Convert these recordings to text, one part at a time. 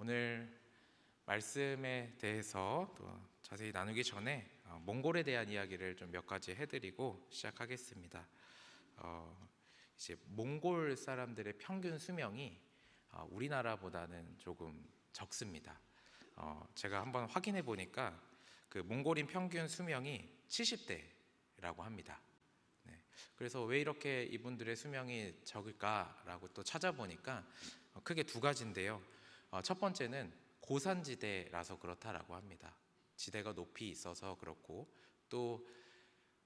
오늘 말씀에 대해서 또 자세히 나누기 전에 몽골에 대한 이야기를 좀 몇 가지 해드리고 시작하겠습니다. 이제 몽골 사람들의 평균 수명이 우리나라보다는 조금 적습니다. 제가 한번 확인해 보니까 그 몽골인 평균 수명이 70대라고 합니다. 그래서 왜 이렇게 이분들의 수명이 적을까라고 또 찾아보니까 크게 두 가지인데요. 첫 번째는 고산지대라서 그렇다라고 합니다. 지대가 높이 있어서 그렇고, 또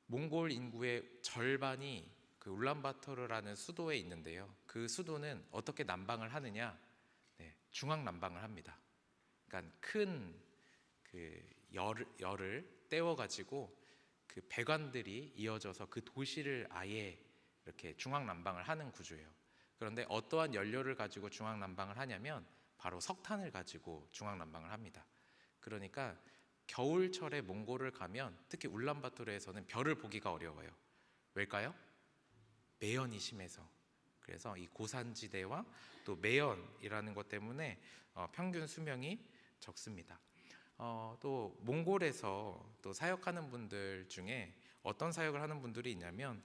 몽골 인구의 절반이 그 울란바토르라는 수도에 있는데요. 그 수도는 어떻게 난방을 하느냐? 중앙 난방을 합니다. 그러니까 큰 그 열을 떼어가지고 그 배관들이 이어져서 그 도시를 아예 이렇게 중앙 난방을 하는 구조예요. 그런데 어떠한 연료를 가지고 중앙 난방을 하냐면 바로 석탄을 가지고 중앙 난방을 합니다. 그러니까 겨울철에 몽골을 가면 특히 울란바토르에서는 별을 보기가 어려워요. 왜일까요? 매연이 심해서. 그래서 이 고산지대와 또 매연이라는 것 때문에 평균 수명이 적습니다. 또 몽골에서 또 사역하는 분들 중에 어떤 사역을 하는 분들이 있냐면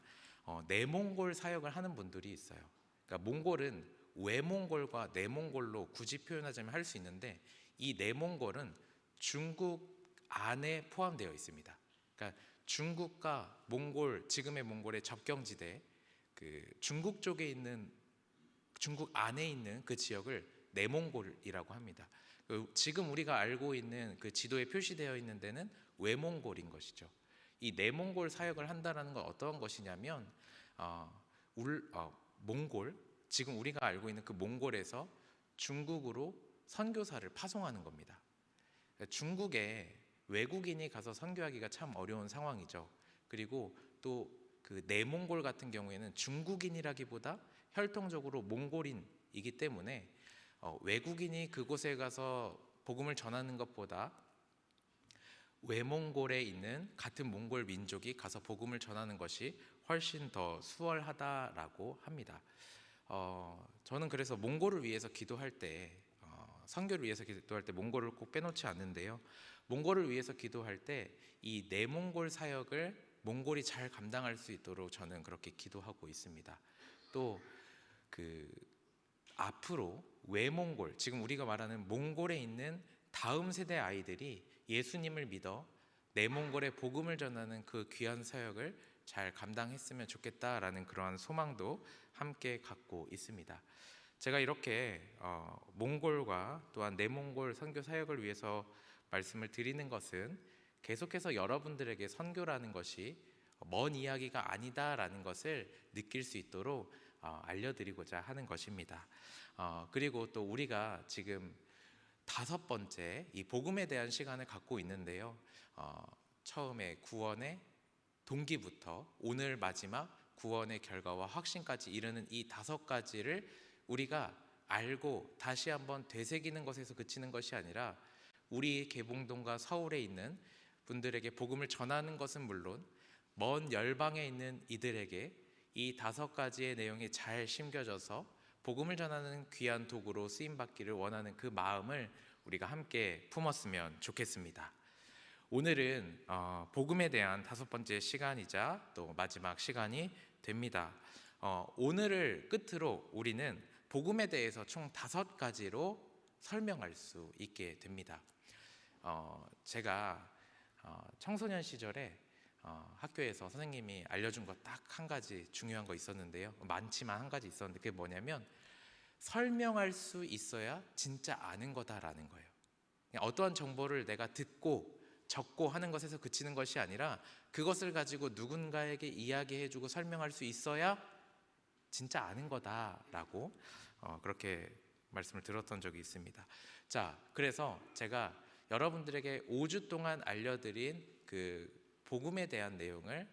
내몽골 사역을 하는 분들이 있어요. 그러니까 몽골은 외몽골과 내몽골로 굳이 표현하자면 할 수 있는데, 이 내몽골은 중국 안에 포함되어 있습니다. 그러니까 중국과 몽골, 지금의 몽골의 접경지대, 그 중국 쪽에 있는, 중국 안에 있는 그 지역을 내몽골이라고 합니다. 지금 우리가 알고 있는 그 지도에 표시되어 있는 데는 외몽골인 것이죠. 이 내몽골 사역을 한다는 건 어떤 것이냐면 몽골, 지금 우리가 알고 있는 그 몽골에서 중국으로 선교사를 파송하는 겁니다. 중국에 외국인이 가서 선교하기가 참 어려운 상황이죠. 그리고 또 그 내몽골 같은 경우에는 중국인이라기보다 혈통적으로 몽골인이기 때문에 외국인이 그곳에 가서 복음을 전하는 것보다 외몽골에 있는 같은 몽골 민족이 가서 복음을 전하는 것이 훨씬 더 수월하다라고 합니다. 저는 그래서 몽골을 위해서 기도할 때, 선교를 위해서 기도할 때 몽골을 꼭 빼놓지 않는데요. 몽골을 위해서 기도할 때 이 내몽골 사역을 몽골이 잘 감당할 수 있도록 저는 그렇게 기도하고 있습니다. 또 그 앞으로 외몽골, 지금 우리가 말하는 몽골에 있는 다음 세대 아이들이 예수님을 믿어 내몽골에 복음을 전하는 그 귀한 사역을 잘 감당했으면 좋겠다라는 그러한 소망도 함께 갖고 있습니다. 제가 이렇게 몽골과 또한 내몽골 선교 사역을 위해서 말씀을 드리는 것은 계속해서 여러분들에게 선교라는 것이 먼 이야기가 아니다라는 것을 느낄 수 있도록 알려드리고자 하는 것입니다. 그리고 또 우리가 지금 5번째 이 복음에 대한 시간을 갖고 있는데요. 처음에 구원의 동기부터 오늘 마지막 구원의 결과와 확신까지 이르는 이 5가지를 우리가 알고 다시 한번 되새기는 것에서 그치는 것이 아니라, 우리 개봉동과 서울에 있는 분들에게 복음을 전하는 것은 물론 먼 열방에 있는 이들에게 이 5가지의 내용이 잘 심겨져서 복음을 전하는 귀한 도구로 쓰임받기를 원하는 그 마음을 우리가 함께 품었으면 좋겠습니다. 오늘은 복음에 대한 5번째 시간이자 또 마지막 시간이 됩니다. 오늘을 끝으로 우리는 복음에 대해서 총 5가지로 설명할 수 있게 됩니다. 제가 청소년 시절에 학교에서 선생님이 알려준 거 딱 한 가지 중요한 거 있었는데요. 많지만 한 가지 있었는데, 그게 뭐냐면 설명할 수 있어야 진짜 아는 거다라는 거예요. 어떠한 정보를 내가 듣고 적고 하는 것에서 그치는 것이 아니라 그것을 가지고 누군가에게 이야기해주고 설명할 수 있어야 진짜 아는 거다라고 그렇게 말씀을 들었던 적이 있습니다. 자, 그래서 제가 여러분들에게 5주 동안 알려드린 그 복음에 대한 내용을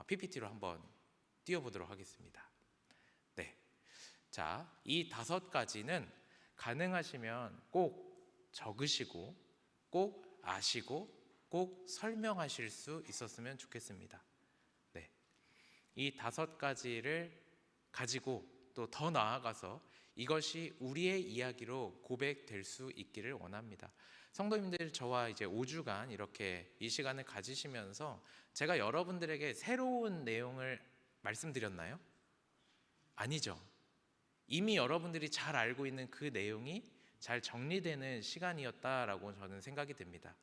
PPT로 한번 띄워보도록 하겠습니다. 네, 자, 이 5가지는 가능하시면 꼭 적으시고 꼭 아시고 꼭 설명하실 수 있었으면 좋겠습니다. 네, 이 5가지를 가지고 또 더 나아가서 이것이 우리의 이야기로 고백될 수 있기를 원합니다. 성도님들, 저와 이제 5주간 이렇게 이 시간을 가지시면서 제가 여러분들에게 새로운 내용을 말씀드렸나요? 아니죠. 이미 여러분들이 잘 알고 있는 그 내용이 잘 정리되는 시간이었다라고 저는 생각이 됩니다.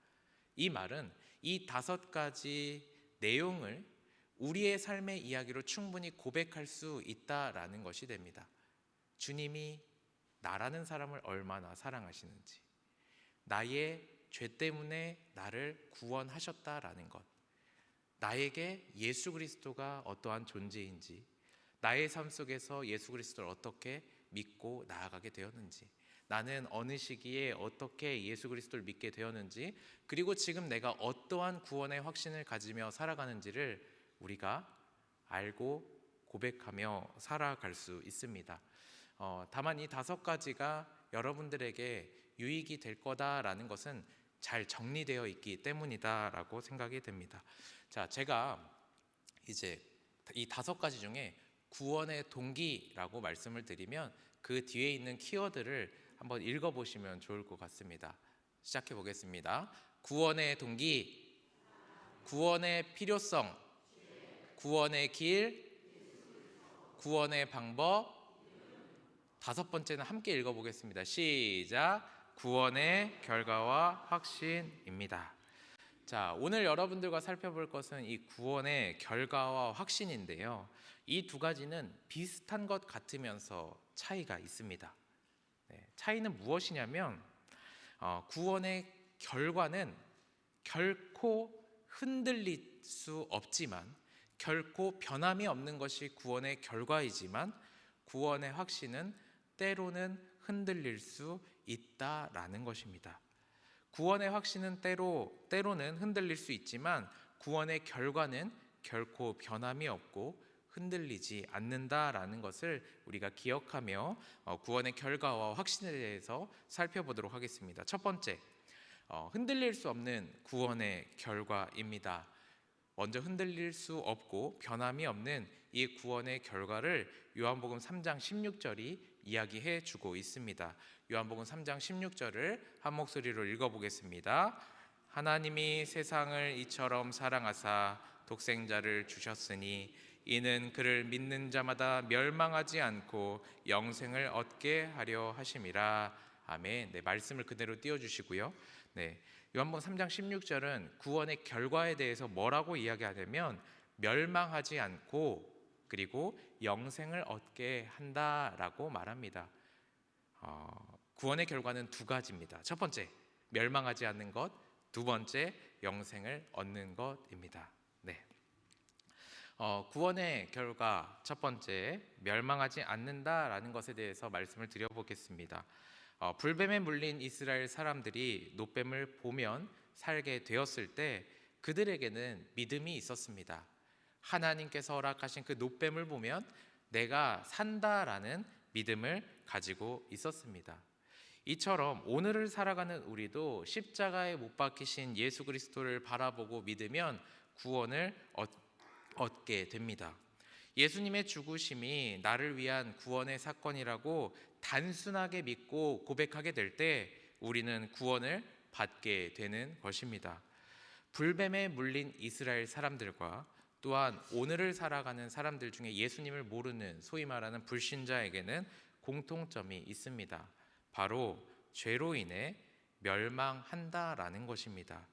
이 말은 이 5가지 내용을 우리의 삶의 이야기로 충분히 고백할 수 있다라는 것이 됩니다. 주님이 나라는 사람을 얼마나 사랑하시는지, 나의 죄 때문에 나를 구원하셨다라는 것, 나에게 예수 그리스도가 어떠한 존재인지, 나의 삶 속에서 예수 그리스도를 어떻게 믿고 나아가게 되었는지, 나는 어느 시기에 어떻게 예수 그리스도를 믿게 되었는지, 그리고 지금 내가 어떠한 구원의 확신을 가지며 살아가는지를 우리가 알고 고백하며 살아갈 수 있습니다. 다만 이 5가지가 여러분들에게 유익이 될 거다라는 것은 잘 정리되어 있기 때문이다라고 생각이 됩니다. 자, 제가 이제 이 5가지 중에 구원의 동기라고 말씀을 드리면 그 뒤에 있는 키워드를 한번 읽어보시면 좋을 것 같습니다. 시작해 보겠습니다. 구원의 동기, 구원의 필요성, 구원의 길, 구원의 방법. 5번째는 함께 읽어보겠습니다. 시작. 구원의 결과와 확신입니다. 자, 오늘 여러분들과 살펴볼 것은 이 구원의 결과와 확신인데요. 이 2가지는 비슷한 것 같으면서 차이가 있습니다. 차이는 무엇이냐면 구원의 결과는 결코 흔들릴 수 없지만, 결코 변함이 없는 것이 구원의 결과이지만, 구원의 확신은 때로는 흔들릴 수 있다라는 것입니다. 구원의 확신은 때로는 흔들릴 수 있지만, 구원의 결과는 결코 변함이 없고 흔들리지 않는다라는 것을 우리가 기억하며 구원의 결과와 확신에 대해서 살펴보도록 하겠습니다. 첫 번째, 흔들릴 수 없는 구원의 결과입니다. 먼저 흔들릴 수 없고 변함이 없는 이 구원의 결과를 요한복음 3장 16절이 이야기해 주고 있습니다. 요한복음 3장 16절을 한 목소리로 읽어보겠습니다. 하나님이 세상을 이처럼 사랑하사 독생자를 주셨으니 이는 그를 믿는 자마다 멸망하지 않고 영생을 얻게 하려 하심이라. 아멘. 네, 말씀을 그대로 띄워주시고요. 네, 요한복음 3장 16절은 구원의 결과에 대해서 뭐라고 이야기하냐면 멸망하지 않고 그리고 영생을 얻게 한다라고 말합니다. 구원의 결과는 2가지입니다. 첫 번째, 멸망하지 않는 것. 2번째, 영생을 얻는 것입니다. 네. 구원의 결과 첫 번째, 멸망하지 않는다라는 것에 대해서 말씀을 드려보겠습니다. 불뱀에 물린 이스라엘 사람들이 놋뱀을 보면 살게 되었을 때 그들에게는 믿음이 있었습니다. 하나님께서 허락하신 그 놋뱀을 보면 내가 산다라는 믿음을 가지고 있었습니다. 이처럼 오늘을 살아가는 우리도 십자가에 못 박히신 예수 그리스도를 바라보고 믿으면 구원을 얻게 됩니다. 예수님의 죽으심이 나를 위한 구원의 사건이라고 단순하게 믿고 고백하게 될 때 우리는 구원을 받게 되는 것입니다. 불뱀에 물린 이스라엘 사람들과 또한 오늘을 살아가는 사람들 중에 예수님을 모르는 소위 말하는 불신자에게는 공통점이 있습니다. 바로 죄로 인해 멸망한다라는 것입니다.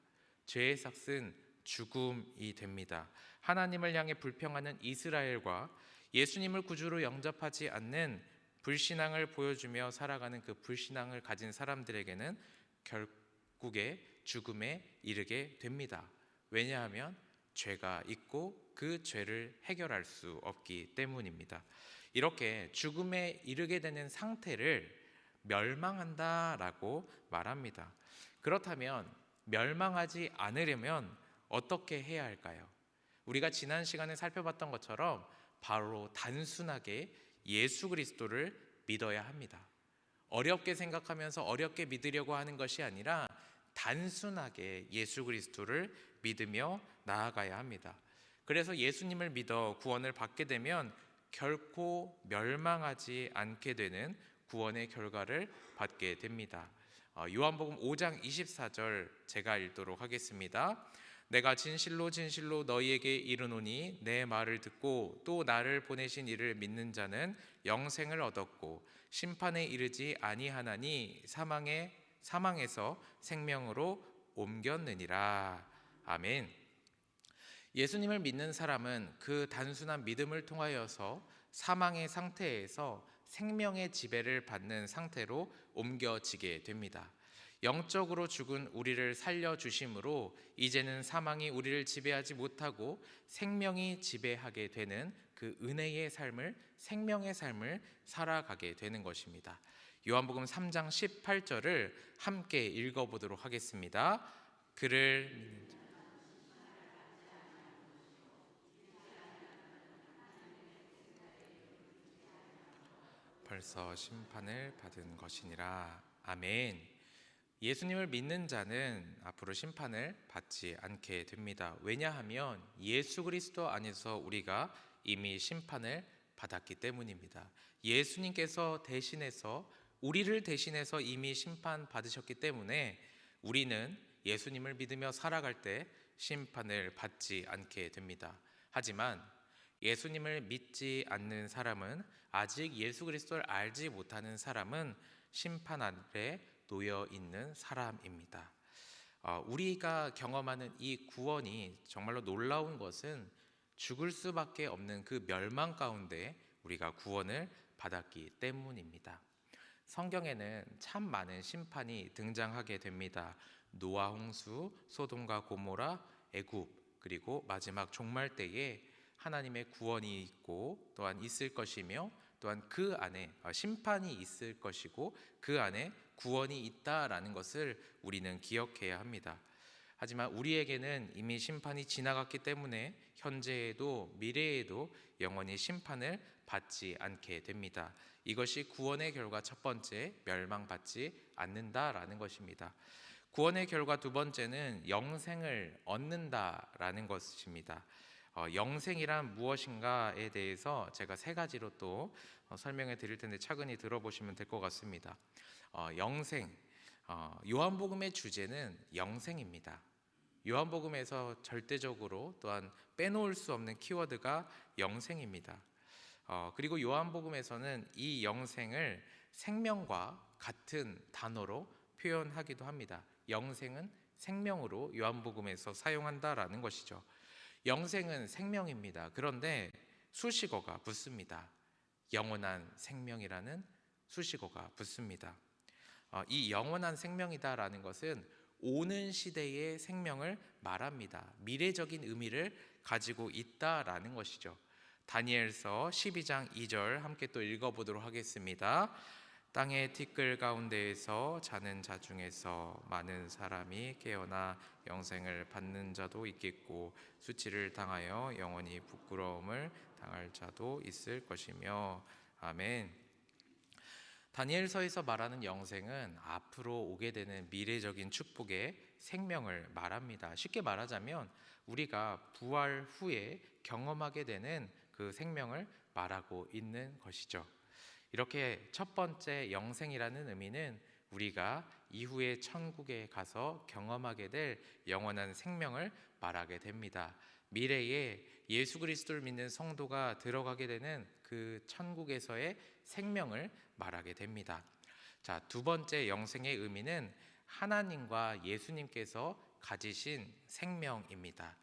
죄의 삭은 죽음이 됩니다. 하나님을 향해 불평하는 이스라엘과 예수님을 구주로 영접하지 않는 불신앙을 보여주며 살아가는 그 불신앙을 가진 사람들에게는 결국에 죽음에 이르게 됩니다. 왜냐하면 죄가 있고 그 죄를 해결할 수 없기 때문입니다. 이렇게 죽음에 이르게 되는 상태를 멸망한다라고 말합니다. 그렇다면 멸망하지 않으려면 어떻게 해야 할까요? 우리가 지난 시간에 살펴봤던 것처럼 바로 단순하게 예수 그리스도를 믿어야 합니다. 어렵게 생각하면서 어렵게 믿으려고 하는 것이 아니라 단순하게 예수 그리스도를 믿으며 나아가야 합니다. 그래서 예수님을 믿어 구원을 받게 되면 결코 멸망하지 않게 되는 구원의 결과를 받게 됩니다. 요한복음 5장 24절 제가 읽도록 하겠습니다. 내가 진실로 진실로 너희에게 이르노니 내 말을 듣고 또 나를 보내신 이를 믿는 자는 영생을 얻었고 심판에 이르지 아니하나니 사망에서 생명으로 옮겼느니라. 아멘. 예수님을 믿는 사람은 그 단순한 믿음을 통하여서 사망의 상태에서 생명의 지배를 받는 상태로 옮겨지게 됩니다. 영적으로 죽은 우리를 살려주심으로 이제는 사망이 우리를 지배하지 못하고 생명이 지배하게 되는 그 은혜의 삶을, 생명의 삶을 살아가게 되는 것입니다. 요한복음 3장 18절을 함께 읽어보도록 하겠습니다. 그를 믿는 자 벌써 심판을 받은 것이니라. 아멘. 예수님을 믿는 자는 앞으로 심판을 받지 않게 됩니다. 왜냐하면 예수 그리스도 안에서 우리가 이미 심판을 받았기 때문입니다. 예수님께서 대신해서 우리를 대신해서 이미 심판 받으셨기 때문에 우리는 예수님을 믿으며 살아갈 때 심판을 받지 않게 됩니다. 하지만 예수님을 믿지 않는 사람은, 아직 예수 그리스도를 알지 못하는 사람은 심판 아래 놓여 있는 사람입니다. 우리가 경험하는 이 구원이 정말로 놀라운 것은 죽을 수밖에 없는 그 멸망 가운데 우리가 구원을 받았기 때문입니다. 성경에는 참 많은 심판이 등장하게 됩니다. 노아 홍수, 소돔과 고모라, 애굽, 그리고 마지막 종말 때에 하나님의 구원이 있고 또한 있을 것이며, 또한 그 안에 심판이 있을 것이고 그 안에 구원이 있다라는 것을 우리는 기억해야 합니다. 하지만 우리에게는 이미 심판이 지나갔기 때문에 현재에도 미래에도 영원히 심판을 받지 않게 됩니다. 이것이 구원의 결과 첫 번째, 멸망받지 않는다라는 것입니다. 구원의 결과 두 번째는 영생을 얻는다라는 것입니다. 영생이란 무엇인가에 대해서 제가 세 가지로 또 설명해 드릴 텐데 차근히 들어보시면 될 것 같습니다. 영생, 요한복음의 주제는 영생입니다. 요한복음에서 절대적으로 또한 빼놓을 수 없는 키워드가 영생입니다. 그리고 요한복음에서는 이 영생을 생명과 같은 단어로 표현하기도 합니다. 영생은 생명으로 요한복음에서 사용한다라는 것이죠. 영생은 생명입니다. 그런데 수식어가 붙습니다. 영원한 생명이라는 수식어가 붙습니다. 이 영원한 생명이다라는 것은 오는 시대의 생명을 말합니다. 미래적인 의미를 가지고 있다라는 것이죠. 다니엘서 12장 2절 함께 또 읽어보도록 하겠습니다. 땅의 티끌 가운데에서 자는 자 중에서 많은 사람이 깨어나 영생을 받는 자도 있겠고 수치를 당하여 영원히 부끄러움을 당할 자도 있을 것이며. 아멘. 다니엘서에서 말하는 영생은 앞으로 오게 되는 미래적인 축복의 생명을 말합니다. 쉽게 말하자면 우리가 부활 후에 경험하게 되는 그 생명을 말하고 있는 것이죠. 이렇게 첫 번째 영생이라는 의미는 우리가 이후에 천국에 가서 경험하게 될 영원한 생명을 말하게 됩니다. 미래에 예수 그리스도를 믿는 성도가 들어가게 되는 그 천국에서의 생명을 말하게 됩니다. 자, 두 번째 영생의 의미는 하나님과 예수님께서 가지신 생명입니다.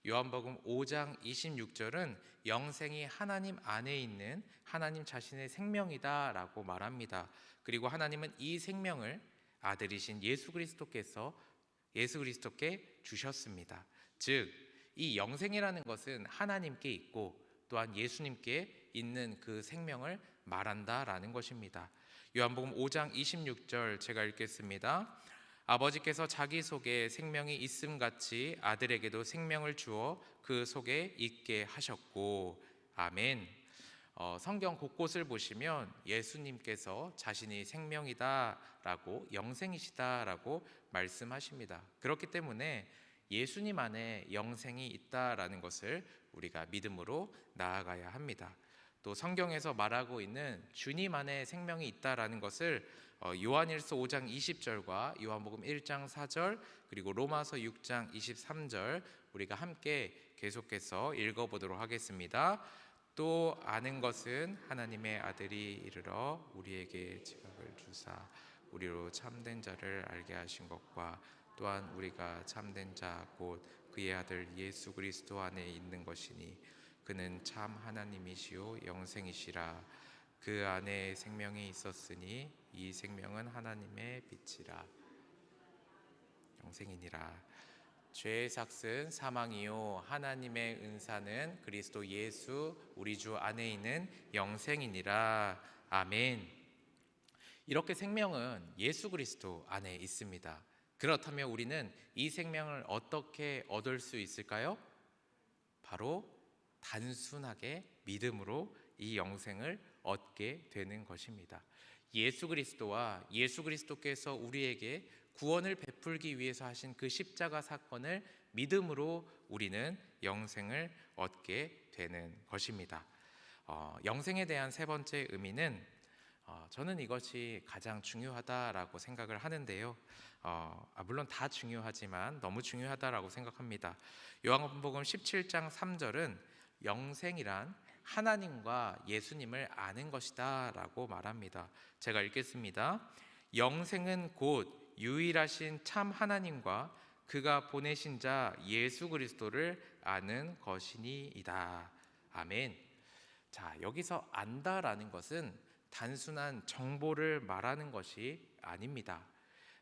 요한복음 5장 26절은 영생이 하나님 안에 있는 하나님 자신의 생명이다라고 말합니다. 그리고 하나님은 이 생명을 아들이신 예수 그리스도께 주셨습니다. 즉, 이 영생이라는 것은 하나님께 있고 또한 예수님께 있는 그 생명을 말한다라는 것입니다. 요한복음 5장 26절 제가 읽겠습니다. 아버지께서 자기 속에 생명이 있음같이 아들에게도 생명을 주어 그 속에 있게 하셨고. 아멘. 성경 곳곳을 보시면 예수님께서 자신이 생명이다라고, 영생이시다라고 말씀하십니다. 그렇기 때문에 예수님 안에 영생이 있다라는 것을 우리가 믿음으로 나아가야 합니다. 또 성경에서 말하고 있는 주님 안에 생명이 있다라는 것을 요한일서 5장 20절과 요한복음 1장 4절 그리고 로마서 6장 23절 우리가 함께 계속해서 읽어보도록 하겠습니다. 또 아는 것은 하나님의 아들이 이르러 우리에게 지각을 주사 우리로 참된 자를 알게 하신 것과 또한 우리가 참된 자 곧 그의 아들 예수 그리스도 안에 있는 것이니 그는 참 하나님이시요 영생이시라. 그 안에 생명이 있었으니 이 생명은 하나님의 빛이라. 영생이니라. 죄의 삭은 사망이요 하나님의 은사는 그리스도 예수 우리 주 안에 있는 영생이니라. 아멘. 이렇게 생명은 예수 그리스도 안에 있습니다. 그렇다면 우리는 이 생명을 어떻게 얻을 수 있을까요? 바로 단순하게 믿음으로 이 영생을 얻게 되는 것입니다. 예수 그리스도와 예수 그리스도께서 우리에게 구원을 베풀기 위해서 하신 그 십자가 사건을 믿음으로 우리는 영생을 얻게 되는 것입니다. 영생에 대한 세 번째 의미는 저는 이것이 가장 중요하다라고 생각을 하는데요. 물론 다 중요하지만 너무 중요하다라고 생각합니다. 요한복음 17장 3절은 영생이란 하나님과 예수님을 아는 것이다 라고 말합니다. 제가 읽겠습니다. 영생은 곧 유일하신 참 하나님과 그가 보내신 자 예수 그리스도를 아는 것이니이다. 아멘. 자, 여기서 안다라는 것은 단순한 정보를 말하는 것이 아닙니다.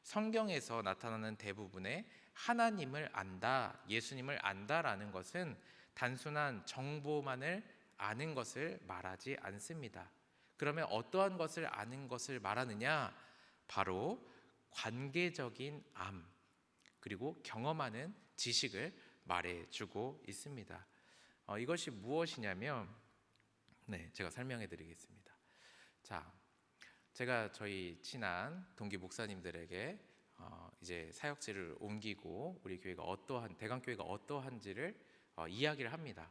성경에서 나타나는 대부분의 하나님을 안다, 예수님을 안다라는 것은 단순한 정보만을 아는 것을 말하지 않습니다. 그러면 어떠한 것을 아는 것을 말하느냐? 바로 관계적인 암, 그리고 경험하는 지식을 말해주고 있습니다. 이것이 무엇이냐면, 제가 설명해 드리겠습니다. 자, 제가 저희 친한 동기 목사님들에게 이제 사역지를 옮기고 우리 교회가 대강교회가 어떠한지를 이야기를 합니다.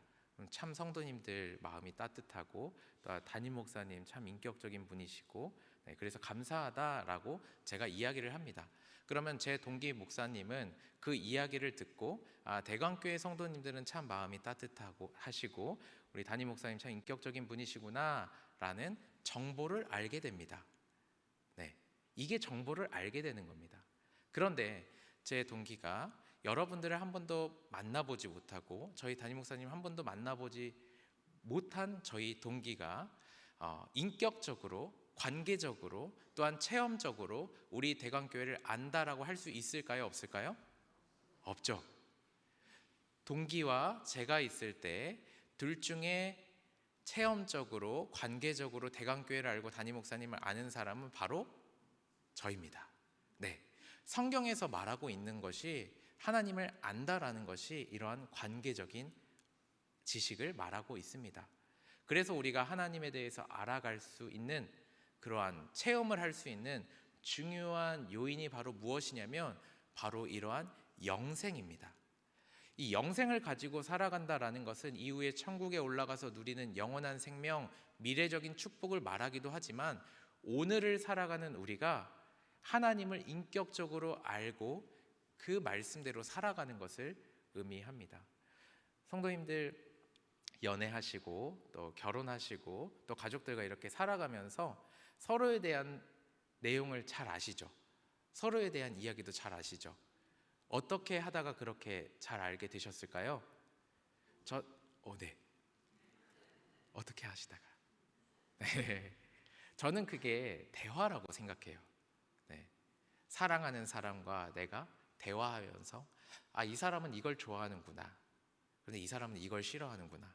참 성도님들 마음이 따뜻하고 또 담임 목사님 참 인격적인 분이시고 그래서 감사하다라고 제가 이야기를 합니다. 그러면 제 동기 목사님은 그 이야기를 듣고 대강교회 성도님들은 참 마음이 따뜻하고 하시고 우리 담임 목사님 참 인격적인 분이시구나라는 정보를 알게 됩니다. 이게 정보를 알게 되는 겁니다. 그런데 제 동기가 여러분들을 한 번도 만나보지 못하고 저희 담임 목사님 한 번도 만나보지 못한 저희 동기가 인격적으로, 관계적으로, 또한 체험적으로 우리 대강교회를 안다라고 할 수 있을까요? 없을까요? 없죠. 동기와 제가 있을 때 둘 중에 체험적으로, 관계적으로 대강교회를 알고 담임 목사님을 아는 사람은 바로 저입니다. 성경에서 말하고 있는 것이 하나님을 안다라는 것이 이러한 관계적인 지식을 말하고 있습니다. 그래서 우리가 하나님에 대해서 알아갈 수 있는 그러한 체험을 할 수 있는 중요한 요인이 바로 무엇이냐면 바로 이러한 영생입니다. 이 영생을 가지고 살아간다라는 것은 이후에 천국에 올라가서 누리는 영원한 생명, 미래적인 축복을 말하기도 하지만 오늘을 살아가는 우리가 하나님을 인격적으로 알고 그 말씀대로 살아가는 것을 의미합니다. 성도님들 연애하시고 또 결혼하시고 또 가족들과 이렇게 살아가면서 서로에 대한 내용을 잘 아시죠? 서로에 대한 이야기도 잘 아시죠? 어떻게 하다가 그렇게 잘 알게 되셨을까요? 어떻게 하시다가? 저는 그게 대화라고 생각해요. 사랑하는 사람과 내가 대화하면서 이 사람은 이걸 좋아하는구나. 그런데 이 사람은 이걸 싫어하는구나.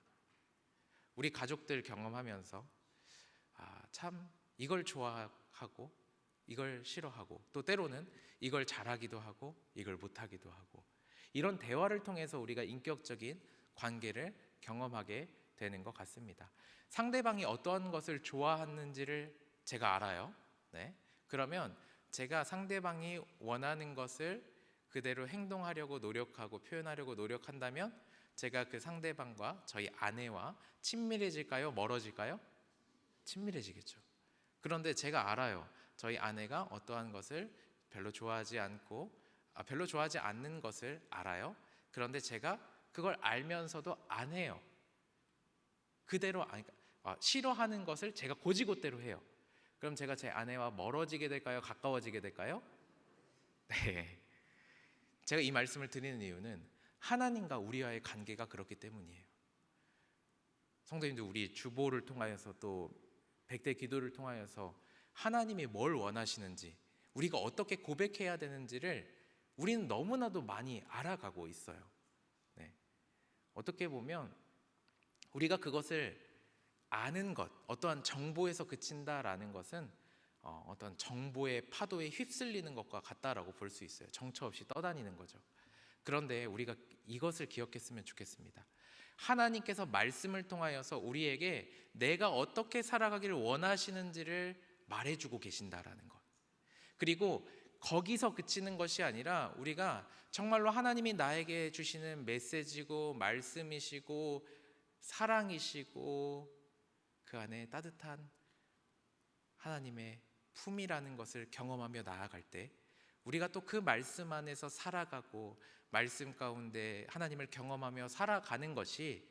우리 가족들 경험하면서 참 이걸 좋아하고 이걸 싫어하고 또 때로는 이걸 잘하기도 하고 이걸 못하기도 하고 이런 대화를 통해서 우리가 인격적인 관계를 경험하게 되는 것 같습니다. 상대방이 어떠한 것을 좋아하는지를 제가 알아요. 그러면 제가 상대방이 원하는 것을 그대로 행동하려고 노력하고 표현하려고 노력한다면 제가 그 상대방과 저희 아내와 친밀해질까요? 멀어질까요? 친밀해지겠죠. 그런데 제가 알아요. 저희 아내가 어떠한 것을 별로 좋아하지 않고 별로 좋아하지 않는 것을 알아요. 그런데 제가 그걸 알면서도 안 해요. 그대로 싫어하는 것을 제가 고지고대로 해요. 그럼 제가 제 아내와 멀어지게 될까요? 가까워지게 될까요? 네. 제가 이 말씀을 드리는 이유는 하나님과 우리와의 관계가 그렇기 때문이에요. 성도님들, 우리 주보를 통하여서 또 백대 기도를 통하여서 하나님이 뭘 원하시는지, 우리가 어떻게 고백해야 되는지를 우리는 너무나도 많이 알아가고 있어요. 네. 어떻게 보면 우리가 그것을 아는 것, 어떠한 정보에서 그친다라는 것은 어떤 정보의 파도에 휩쓸리는 것과 같다라고 볼 수 있어요. 정처 없이 떠다니는 거죠. 그런데 우리가 이것을 기억했으면 좋겠습니다. 하나님께서 말씀을 통하여서 우리에게 내가 어떻게 살아가기를 원하시는지를 말해주고 계신다라는 것. 그리고 거기서 그치는 것이 아니라 우리가 정말로 하나님이 나에게 주시는 메시지고 말씀이시고 사랑이시고 그 안에 따뜻한 하나님의 품이라는 것을 경험하며 나아갈 때 우리가 또 그 말씀 안에서 살아가고 말씀 가운데 하나님을 경험하며 살아가는 것이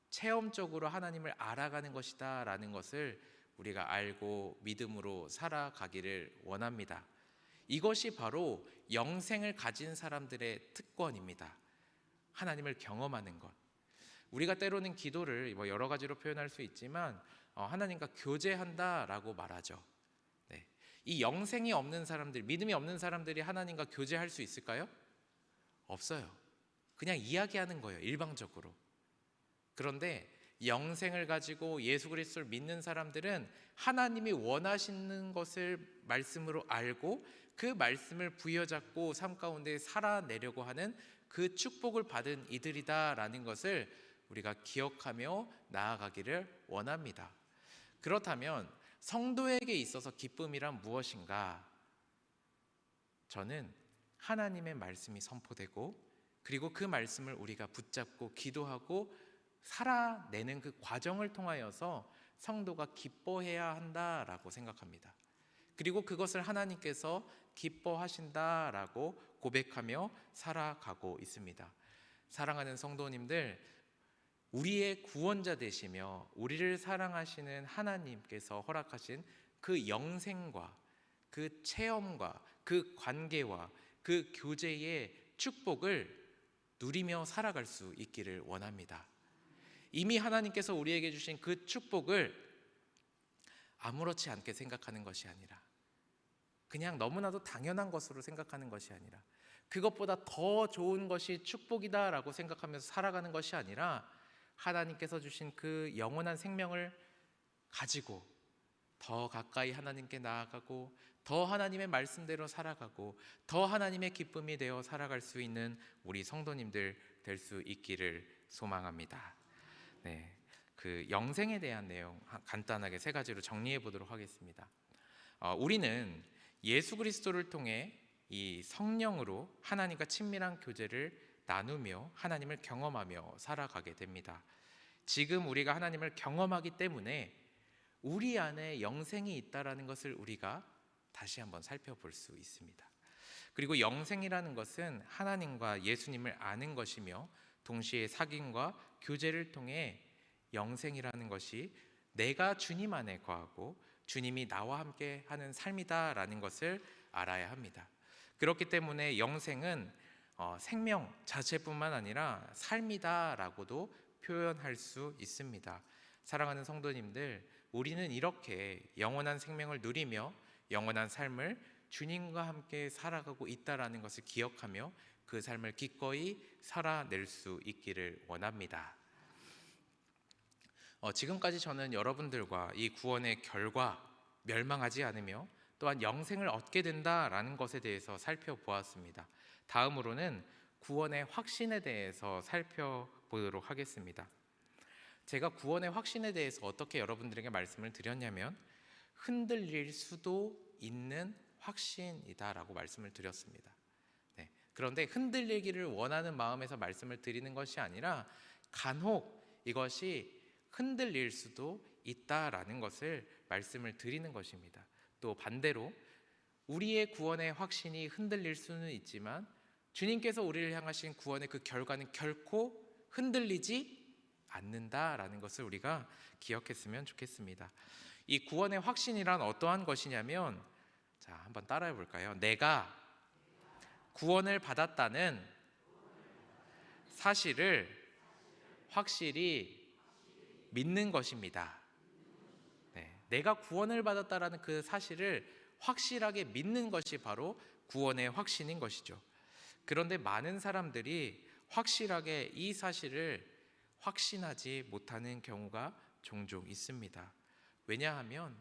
체험적으로 하나님을 알아가는 것이다 라는 것을 우리가 알고 믿음으로 살아가기를 원합니다. 이것이 바로 영생을 가진 사람들의 특권입니다. 하나님을 경험하는 것. 우리가 때로는 기도를 여러 가지로 표현할 수 있지만 하나님과 교제한다라고 말하죠. 네. 이 영생이 없는 사람들, 믿음이 없는 사람들이 하나님과 교제할 수 있을까요? 없어요. 그냥 이야기하는 거예요, 일방적으로. 그런데 영생을 가지고 예수 그리스도를 믿는 사람들은 하나님이 원하시는 것을 말씀으로 알고 그 말씀을 부여잡고 삶 가운데 살아내려고 하는 그 축복을 받은 이들이다라는 것을 우리가 기억하며 나아가기를 원합니다. 그렇다면 성도에게 있어서 기쁨이란 무엇인가? 저는 하나님의 말씀이 선포되고 그리고 그 말씀을 우리가 붙잡고 기도하고 살아내는 그 과정을 통하여서 성도가 기뻐해야 한다라고 생각합니다. 그리고 그것을 하나님께서 기뻐하신다라고 고백하며 살아가고 있습니다. 사랑하는 성도님들, 우리의 구원자 되시며 우리를 사랑하시는 하나님께서 허락하신 그 영생과 그 체험과 그 관계와 그 교제의 축복을 누리며 살아갈 수 있기를 원합니다. 이미 하나님께서 우리에게 주신 그 축복을 아무렇지 않게 생각하는 것이 아니라 그냥 너무나도 당연한 것으로 생각하는 것이 아니라 그것보다 더 좋은 것이 축복이다라고 생각하면서 살아가는 것이 아니라 하나님께서 주신 그 영원한 생명을 가지고 더 가까이 하나님께 나아가고 더 하나님의 말씀대로 살아가고 더 하나님의 기쁨이 되어 살아갈 수 있는 우리 성도님들 될 수 있기를 소망합니다. 네, 그 영생에 대한 내용 간단하게 세 가지로 정리해 보도록 하겠습니다. 우리는 예수 그리스도를 통해 이 성령으로 하나님과 친밀한 교제를 나누며 하나님을 경험하며 살아가게 됩니다. 지금 우리가 하나님을 경험하기 때문에 우리 안에 영생이 있다라는 것을 우리가 다시 한번 살펴볼 수 있습니다. 그리고 영생이라는 것은 하나님과 예수님을 아는 것이며 동시에 사귐과 교제를 통해 영생이라는 것이 내가 주님 안에 거하고 주님이 나와 함께 하는 삶이다라는 것을 알아야 합니다. 그렇기 때문에 영생은 생명 자체뿐만 아니라 삶이다라고도 표현할 수 있습니다. 사랑하는 성도님들, 우리는 이렇게 영원한 생명을 누리며 영원한 삶을 주님과 함께 살아가고 있다라는 것을 기억하며 그 삶을 기꺼이 살아낼 수 있기를 원합니다. 지금까지 저는 여러분들과 이 구원의 결과, 멸망하지 않으며 또한 영생을 얻게 된다라는 것에 대해서 살펴보았습니다. 다음으로는 구원의 확신에 대해서 살펴보도록 하겠습니다. 제가 구원의 확신에 대해서 어떻게 여러분들에게 말씀을 드렸냐면 흔들릴 수도 있는 확신이다라고 말씀을 드렸습니다. 네, 그런데 흔들리기를 원하는 마음에서 말씀을 드리는 것이 아니라 간혹 이것이 흔들릴 수도 있다라는 것을 말씀을 드리는 것입니다. 또 반대로 우리의 구원의 확신이 흔들릴 수는 있지만 주님께서 우리를 향하신 구원의 그 결과는 결코 흔들리지 않는다라는 것을 우리가 기억했으면 좋겠습니다. 이 구원의 확신이란 어떠한 것이냐면, 자, 한번 따라해 볼까요? 내가 구원을 받았다는 사실을 확실히 믿는 것입니다. 네, 내가 구원을 받았다라는 그 사실을 확실하게 믿는 것이 바로 구원의 확신인 것이죠. 그런데 많은 사람들이 확실하게 이 사실을 확신하지 못하는 경우가 종종 있습니다. 왜냐하면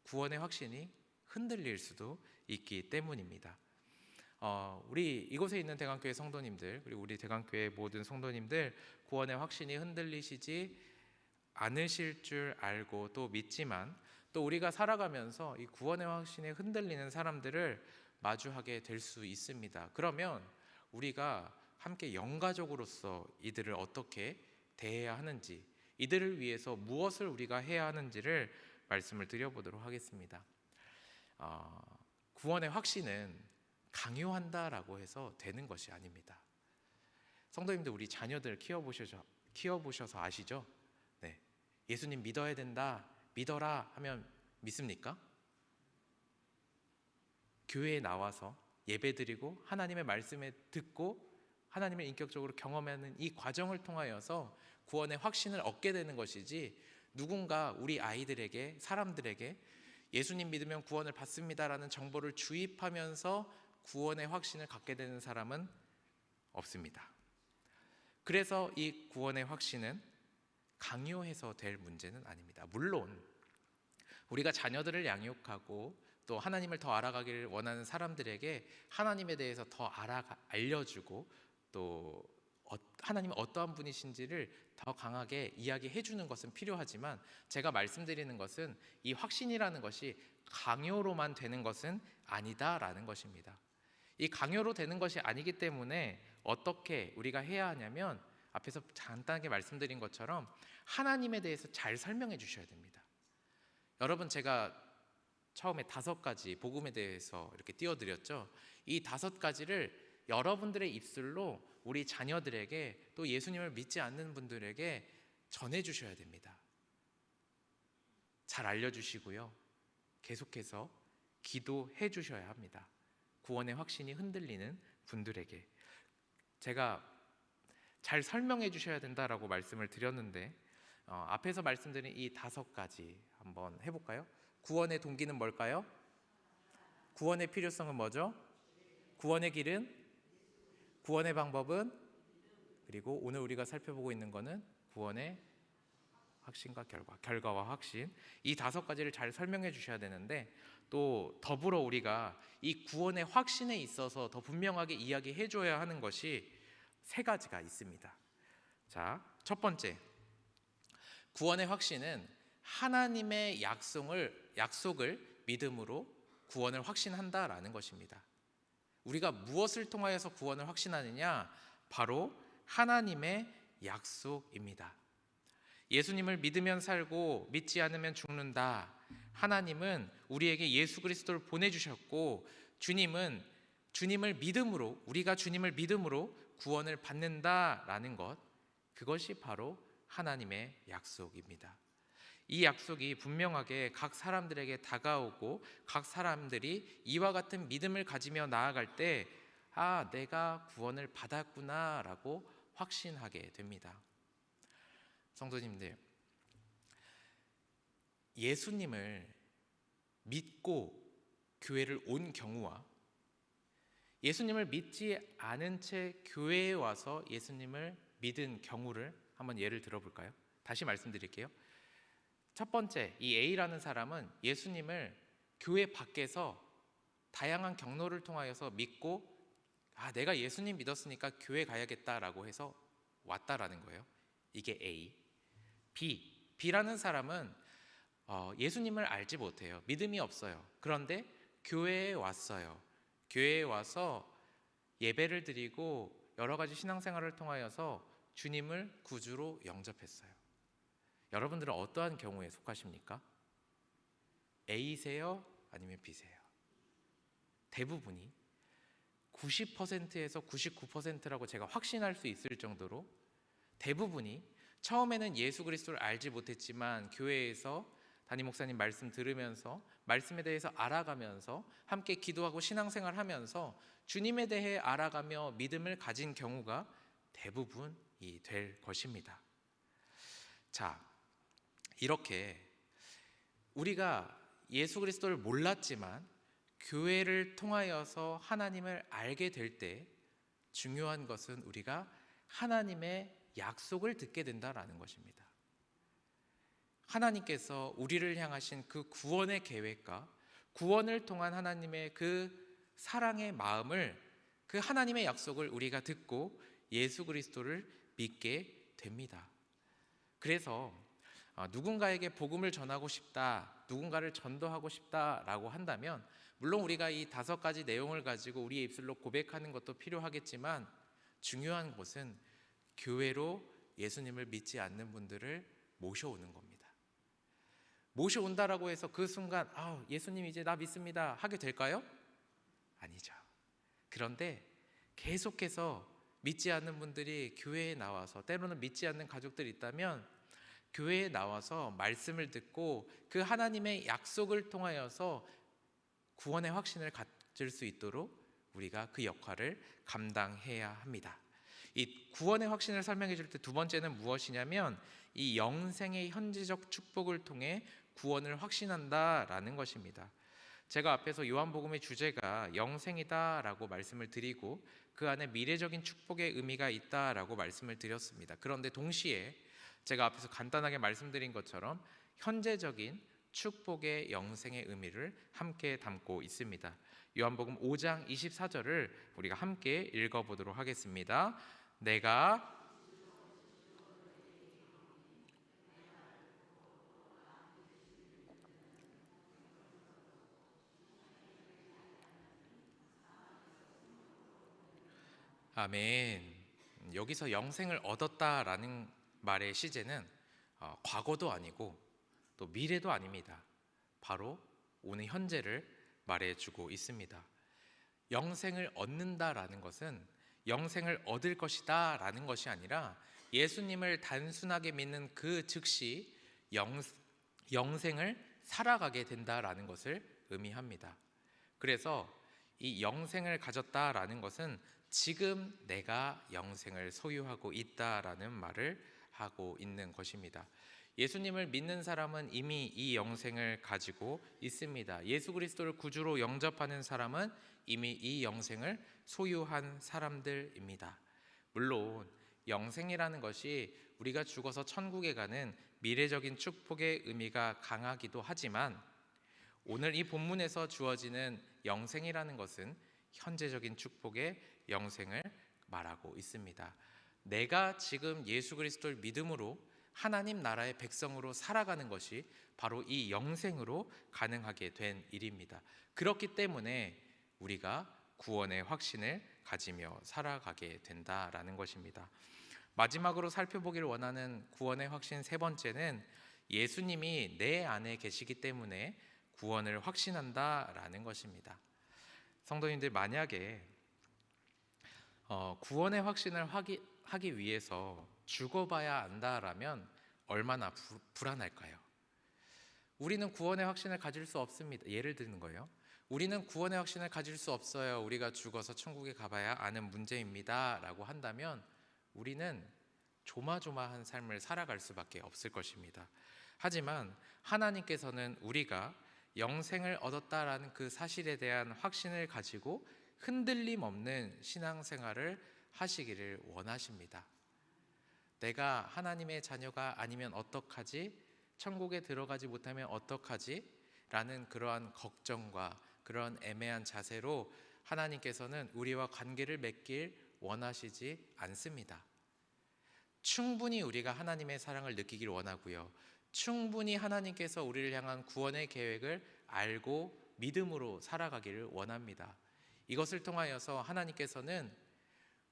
구원의 확신이 흔들릴 수도 있기 때문입니다. 우리 이곳에 있는 대강교회 성도님들, 그리고 우리 대강교회 모든 성도님들, 구원의 확신이 흔들리시지 않으실 줄 알고 또 믿지만, 또 우리가 살아가면서 이 구원의 확신에 흔들리는 사람들을 마주하게 될 수 있습니다. 그러면 우리가 함께 영가족으로서 이들을 어떻게 대해야 하는지, 이들을 위해서 무엇을 우리가 해야 하는지를 말씀을 드려보도록 하겠습니다. 구원의 확신은 강요한다라고 해서 되는 것이 아닙니다. 성도님들, 우리 자녀들 키워보셔서 아시죠? 네, 예수님 믿어야 된다, 믿어라 하면 믿습니까? 교회에 나와서 예배드리고 하나님의 말씀을 듣고 하나님을 인격적으로 경험하는 이 과정을 통하여서 구원의 확신을 얻게 되는 것이지, 누군가 우리 아이들에게, 사람들에게 예수님 믿으면 구원을 받습니다라는 정보를 주입하면서 구원의 확신을 갖게 되는 사람은 없습니다. 그래서 이 구원의 확신은 강요해서 될 문제는 아닙니다. 물론 우리가 자녀들을 양육하고 또 하나님을 더 알아가기를 원하는 사람들에게 하나님에 대해서 더 알려주고 또 하나님은 어떠한 분이신지를 더 강하게 이야기해 주는 것은 필요하지만, 제가 말씀드리는 것은 이 확신이라는 것이 강요로만 되는 것은 아니다라는 것입니다. 이 강요로 되는 것이 아니기 때문에 어떻게 우리가 해야 하냐면, 앞에서 간단하게 말씀드린 것처럼 하나님에 대해서 잘 설명해 주셔야 됩니다. 여러분, 제가 처음에 5가지 복음에 대해서 이렇게 띄워드렸죠. 이 5가지를 여러분들의 입술로 우리 자녀들에게, 또 예수님을 믿지 않는 분들에게 전해주셔야 됩니다. 잘 알려주시고요, 계속해서 기도해 주셔야 합니다. 구원의 확신이 흔들리는 분들에게 제가 잘 설명해 주셔야 된다라고 말씀을 드렸는데, 앞에서 말씀드린 이 5가지 한번 해볼까요? 구원의 동기는 뭘까요? 구원의 필요성은 뭐죠? 구원의 길은? 구원의 방법은? 그리고 오늘 우리가 살펴보고 있는 것은 구원의 확신과 결과와 확신, 이 5가지를 잘 설명해 주셔야 되는데, 또 더불어 우리가 이 구원의 확신에 있어서 더 분명하게 이야기해 줘야 하는 것이 3가지가 있습니다. 자, 첫 번째, 구원의 확신은 하나님의 약속을 믿음으로 구원을 확신한다라는 것입니다. 우리가 무엇을 통하여서 구원을 확신하느냐? 바로 하나님의 약속입니다. 예수님을 믿으면 살고 믿지 않으면 죽는다. 하나님은 우리에게 예수 그리스도를 보내주셨고, 주님을 믿음으로, 우리가 주님을 믿음으로 구원을 받는다라는 것, 그것이 바로 하나님의 약속입니다. 이 약속이 분명하게 각 사람들에게 다가오고, 각 사람들이 이와 같은 믿음을 가지며 나아갈 때, 내가 구원을 받았구나라고 확신하게 됩니다. 성도님들, 예수님을 믿고 교회를 온 경우와 예수님을 믿지 않은 채 교회에 와서 예수님을 믿은 경우를 한번 예를 들어볼까요? 다시 말씀드릴게요. 첫 번째, 이 A라는 사람은 예수님을 교회 밖에서 다양한 경로를 통하여서 믿고, 내가 예수님 믿었으니까 교회 가야겠다라고 해서 왔다라는 거예요. 이게 A. B라는 사람은 예수님을 알지 못해요. 믿음이 없어요. 그런데 교회에 왔어요. 교회에 와서 예배를 드리고 여러 가지 신앙생활을 통하여서 주님을 구주로 영접했어요. 여러분들은 어떠한 경우에 속하십니까? A세요? 아니면 B세요? 대부분이 90%에서 99%라고 제가 확신할 수 있을 정도로 대부분이 처음에는 예수 그리스도를 알지 못했지만 교회에서 담임 목사님 말씀 들으면서 말씀에 대해서 알아가면서 함께 기도하고 신앙생활하면서 주님에 대해 알아가며 믿음을 가진 경우가 대부분이 될 것입니다. 자, 이렇게 우리가 예수 그리스도를 몰랐지만 교회를 통하여서 하나님을 알게 될 때 중요한 것은 우리가 하나님의 약속을 듣게 된다라는 것입니다. 하나님께서 우리를 향하신 그 구원의 계획과 구원을 통한 하나님의 그 사랑의 마음을, 그 하나님의 약속을 우리가 듣고 예수 그리스도를 믿게 됩니다. 그래서 누군가에게 복음을 전하고 싶다, 누군가를 전도하고 싶다라고 한다면 물론 우리가 이 5가지 내용을 가지고 우리의 입술로 고백하는 것도 필요하겠지만 중요한 것은 교회로 예수님을 믿지 않는 분들을 모셔오는 겁니다. 모셔온다라고 해서 그 순간 예수님 이제 나 믿습니다 하게 될까요? 아니죠. 그런데 계속해서 믿지 않는 분들이 교회에 나와서, 때로는 믿지 않는 가족들이 있다면 교회에 나와서 말씀을 듣고 그 하나님의 약속을 통하여서 구원의 확신을 가질 수 있도록 우리가 그 역할을 감당해야 합니다. 이 구원의 확신을 설명해 줄 때 두 번째는 무엇이냐면 이 영생의 현재적 축복을 통해 구원을 확신한다라는 것입니다. 제가 앞에서 요한복음의 주제가 영생이다라고 말씀을 드리고 그 안에 미래적인 축복의 의미가 있다라고 말씀을 드렸습니다. 그런데 동시에 제가 앞에서 간단하게 말씀드린 것처럼 현재적인 축복의 영생의 의미를 함께 담고 있습니다. 요한복음 5장 24절을 우리가 함께 읽어보도록 하겠습니다. 내가 아멘. 여기서 영생을 얻었다라는 말의 시제는 과거도 아니고 또 미래도 아닙니다. 바로 오늘 현재를 말해주고 있습니다. 영생을 얻는다라는 것은 영생을 얻을 것이다 라는 것이 아니라 예수님을 단순하게 믿는 그 즉시 영생을 살아가게 된다라는 것을 의미합니다. 그래서 이 영생을 가졌다라는 것은 지금 내가 영생을 소유하고 있다라는 말을 하고 있는 것입니다. 예수님을 믿는 사람은 이미 이 영생을 가지고 있습니다. 예수 그리스도를 구주로 영접하는 사람은 이미 이 영생을 소유한 사람들입니다. 물론 영생이라는 것이 우리가 죽어서 천국에 가는 미래적인 축복의 의미가 강하기도 하지만 오늘 이 본문에서 주어지는 영생이라는 것은 현재적인 축복의 영생을 말하고 있습니다. 내가 지금 예수 그리스도를 믿음으로 하나님 나라의 백성으로 살아가는 것이 바로 이 영생으로 가능하게 된 일입니다. 그렇기 때문에 우리가 구원의 확신을 가지며 살아가게 된다라는 것입니다. 마지막으로 살펴보기를 원하는 구원의 확신 세 번째는 예수님이 내 안에 계시기 때문에 구원을 확신한다라는 것입니다. 성도님들, 만약에 구원의 확신을 하기 위해서 죽어봐야 안다라면 얼마나 불안할까요? 우리는 구원의 확신을 가질 수 없습니다. 예를 드는 거예요. 우리는 구원의 확신을 가질 수 없어요. 우리가 죽어서 천국에 가봐야 아는 문제입니다 라고 한다면 우리는 조마조마한 삶을 살아갈 수밖에 없을 것입니다. 하지만 하나님께서는 우리가 영생을 얻었다라는 그 사실에 대한 확신을 가지고 흔들림 없는 신앙생활을 하시기를 원하십니다. 내가 하나님의 자녀가 아니면 어떡하지? 천국에 들어가지 못하면 어떡하지? 라는 그러한 걱정과 그런 애매한 자세로 하나님께서는 우리와 관계를 맺길 원하시지 않습니다. 충분히 우리가 하나님의 사랑을 느끼길 원하고요. 충분히 하나님께서 우리를 향한 구원의 계획을 알고 믿음으로 살아가기를 원합니다. 이것을 통하여서 하나님께서는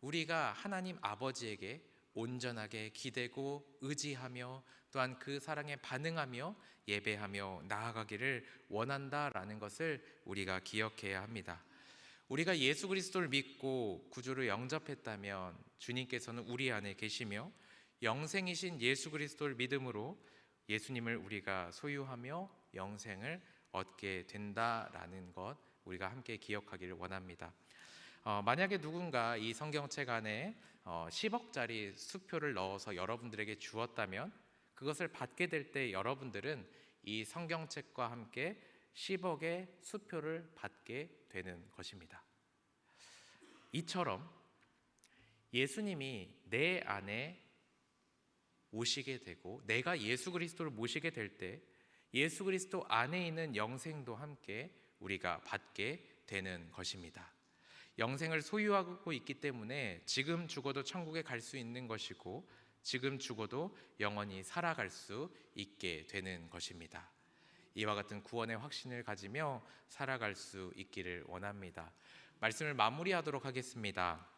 우리가 하나님 아버지에게 온전하게 기대고 의지하며 또한 그 사랑에 반응하며 예배하며 나아가기를 원한다라는 것을 우리가 기억해야 합니다. 우리가 예수 그리스도를 믿고 구주로 영접했다면 주님께서는 우리 안에 계시며 영생이신 예수 그리스도를 믿음으로 예수님을 우리가 소유하며 영생을 얻게 된다라는 것 우리가 함께 기억하기를 원합니다. 만약에 누군가 이 성경책 안에 10억짜리 수표를 넣어서 여러분들에게 주었다면 그것을 받게 될 때 여러분들은 이 성경책과 함께 10억의 수표를 받게 되는 것입니다. 이처럼 예수님이 내 안에 오시게 되고 내가 예수 그리스도를 모시게 될 때 예수 그리스도 안에 있는 영생도 함께 우리가 받게 되는 것입니다. 영생을 소유하고 있기 때문에 지금 죽어도 천국에 갈 수 있는 것이고 지금 죽어도 영원히 살아갈 수 있게 되는 것입니다. 이와 같은 구원의 확신을 가지며 살아갈 수 있기를 원합니다. 말씀을 마무리하도록 하겠습니다.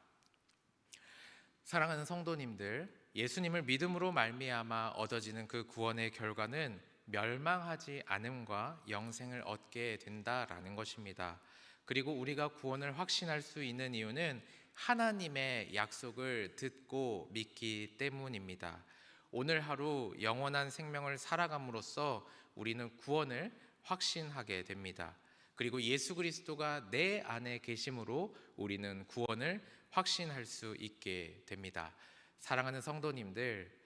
사랑하는 성도님들, 예수님을 믿음으로 말미암아 얻어지는 그 구원의 결과는 멸망하지 않음과 영생을 얻게 된다라는 것입니다. 그리고 우리가 구원을 확신할 수 있는 이유는 하나님의 약속을 듣고 믿기 때문입니다. 오늘 하루 영원한 생명을 살아감으로써 우리는 구원을 확신하게 됩니다. 그리고 예수 그리스도가 내 안에 계심으로 우리는 구원을 확신할 수 있게 됩니다. 사랑하는 성도님들,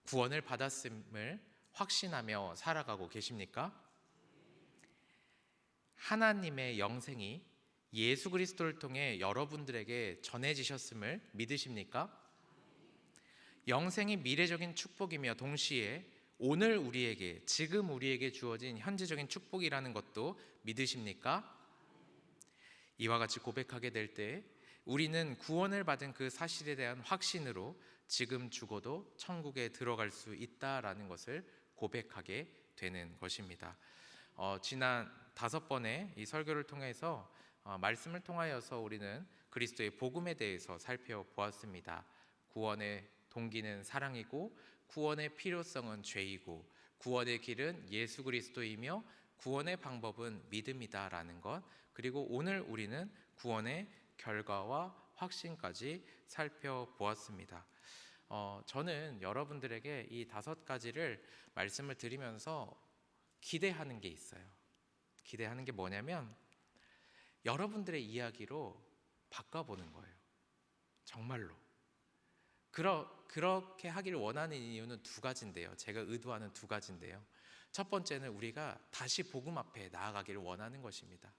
구원을 받았음을 확신하며 살아가고 계십니까? 하나님의 영생이 예수 그리스도를 통해 여러분들에게 전해지셨음을 믿으십니까? 영생이 미래적인 축복이며 동시에 오늘 우리에게, 지금 우리에게 주어진 현재적인 축복이라는 것도 믿으십니까? 이와 같이 고백하게 될 때 우리는 구원을 받은 그 사실에 대한 확신으로 지금 죽어도 천국에 들어갈 수 있다라는 것을 고백하게 되는 것입니다. 지난 5번의 이 설교를 통해서 말씀을 통하여서 우리는 그리스도의 복음에 대해서 살펴보았습니다. 구원의 동기는 사랑이고 구원의 필요성은 죄이고 구원의 길은 예수 그리스도이며 구원의 방법은 믿음이다라는 것, 그리고 오늘 우리는 구원의 결과와 확신까지 살펴보았습니다. 저는 여러분들에게 이 5가지를 말씀을 드리면서 기대하는 게 있어요. 기대하는 게 뭐냐면 여러분들의 이야기로 바꿔보는 거예요. 정말로. 그렇게 하기를 원하는 이유는 2가지인데요. 제가 의도하는 2가지인데요. 첫 번째는 우리가 다시 복음 앞에 나아가기를 원하는 것입니다.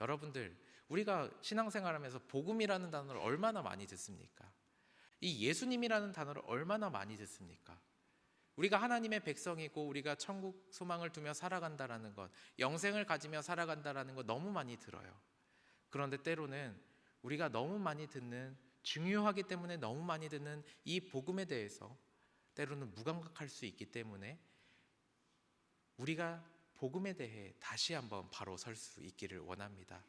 여러분들, 우리가 신앙생활하면서 복음이라는 단어를 얼마나 많이 듣습니까? 이 예수님이라는 단어를 얼마나 많이 듣습니까? 우리가 하나님의 백성이고 우리가 천국 소망을 두며 살아간다라는 것, 영생을 가지며 살아간다라는 것 너무 많이 들어요. 그런데 때로는 우리가 너무 많이 듣는, 중요하기 때문에 너무 많이 듣는 이 복음에 대해서 때로는 무감각할 수 있기 때문에 우리가 복음에 대해 다시 한번 바로 설 수 있기를 원합니다.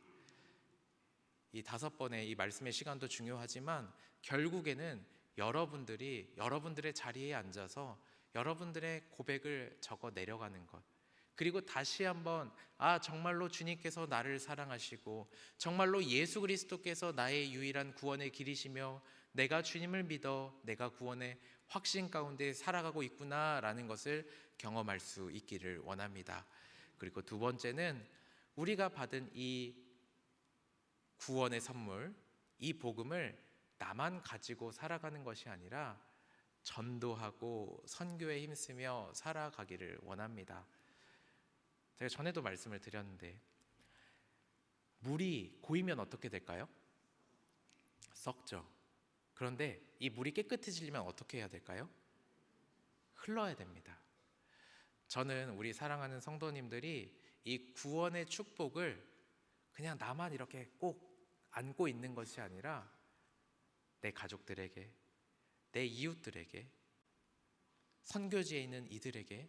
이 5번의 이 말씀의 시간도 중요하지만 결국에는 여러분들이 여러분들의 자리에 앉아서 여러분들의 고백을 적어 내려가는 것, 그리고 다시 한번 정말로 주님께서 나를 사랑하시고 정말로 예수 그리스도께서 나의 유일한 구원의 길이시며 내가 주님을 믿어 내가 구원의 확신 가운데 살아가고 있구나라는 것을 경험할 수 있기를 원합니다. 그리고 2번째는 우리가 받은 이 구원의 선물, 이 복음을 나만 가지고 살아가는 것이 아니라 전도하고 선교에 힘쓰며 살아가기를 원합니다. 제가 전에도 말씀을 드렸는데 물이 고이면 어떻게 될까요? 썩죠. 그런데 이 물이 깨끗해지려면 어떻게 해야 될까요? 흘러야 됩니다. 저는 우리 사랑하는 성도님들이 이 구원의 축복을 그냥 나만 이렇게 꼭 안고 있는 것이 아니라 내 가족들에게, 내 이웃들에게, 선교지에 있는 이들에게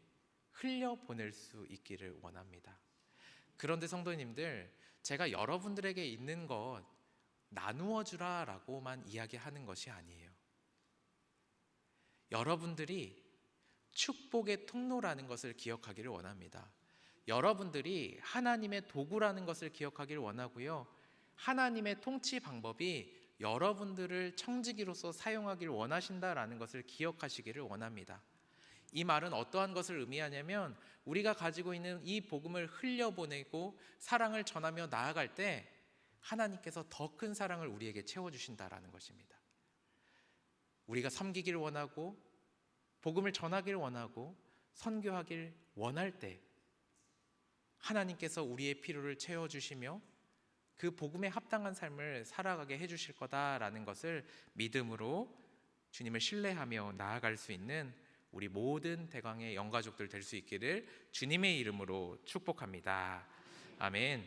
흘려보낼 수 있기를 원합니다. 그런데 성도님들, 제가 여러분들에게 있는 것 나누어 주라라고만 이야기하는 것이 아니에요. 여러분들이 축복의 통로라는 것을 기억하기를 원합니다. 여러분들이 하나님의 도구라는 것을 기억하기를 원하고요. 하나님의 통치 방법이 여러분들을 청지기로서 사용하기를 원하신다라는 것을 기억하시기를 원합니다. 이 말은 어떠한 것을 의미하냐면, 우리가 가지고 있는 이 복음을 흘려보내고 사랑을 전하며 나아갈 때 하나님께서 더 큰 사랑을 우리에게 채워주신다라는 것입니다. 우리가 섬기기를 원하고 복음을 전하기를 원하고 선교하기를 원할 때 하나님께서 우리의 필요를 채워주시며 그 복음에 합당한 삶을 살아가게 해주실 거다라는 것을 믿음으로 주님을 신뢰하며 나아갈 수 있는 우리 모든 대광의 영가족들 될 수 있기를 주님의 이름으로 축복합니다. 아멘.